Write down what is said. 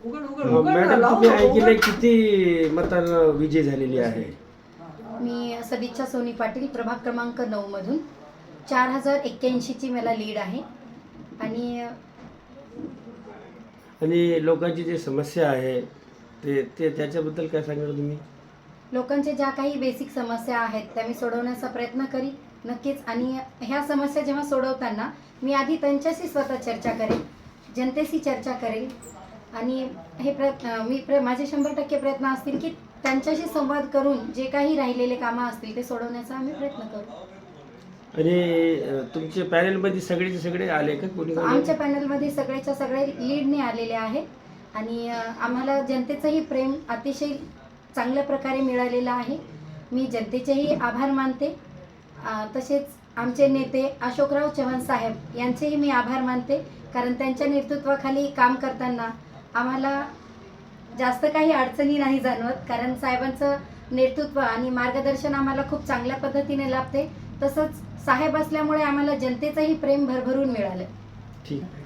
Madam तुम्ही ऐकले किती मतांना विजय झालेली आहे? मी सदिच्छा सोनी पाटील, प्रभाग क्रमांक 9 मधून 4081ची मला लीड आहे. आणि आणि लोकांची जी समस्या आहे ते ते त्याच्याबद्दल काय सांगणार तुम्ही? लोकांच्या ज्या काही बेसिक समस्या आहेत त्या मी सोडवण्याचा प्रयत्न करीन नक्कीच. आणि ह्या समस्या जेव्हा सोडवताना मी आधी त्यांच्याशी स्वतः चर्चा करेन, जनतेशी चर्चा करेन. आणि माझे 100% प्रयत्न असतील की त्यांच्याशी संवाद करून जे काही राहिलेले कामं असतील ते सोडवण्याचा आम्ही प्रयत्न करू. आणि तुमच्या पॅनलमध्ये सगळेचे सगळे आले का कोणी? आमच्या पॅनलमध्ये सगळेच्या सगळे लीडने आलेले आहेत. आणि आम्हाला जनतेचंही प्रेम अतिशय चांगल्या प्रकारे मिळालेलं आहे. मी जनतेचेही आभार मानते. तसेच आमचे नेते अशोकराव चव्हाण साहेब यांचेही मी आभार मानते, कारण त्यांच्या नेतृत्वाखाली काम करताना आम्हाला जास्त काही अडचणी नाही जाणवत. कारण साहेबांचं नेतृत्व आणि मार्गदर्शन आम्हाला खूप चांगल्या पद्धतीने लाभते. तसंच साहेब असल्यामुळे आम्हाला जनतेचंही प्रेम भरभरून मिळालं. ठीक आहे.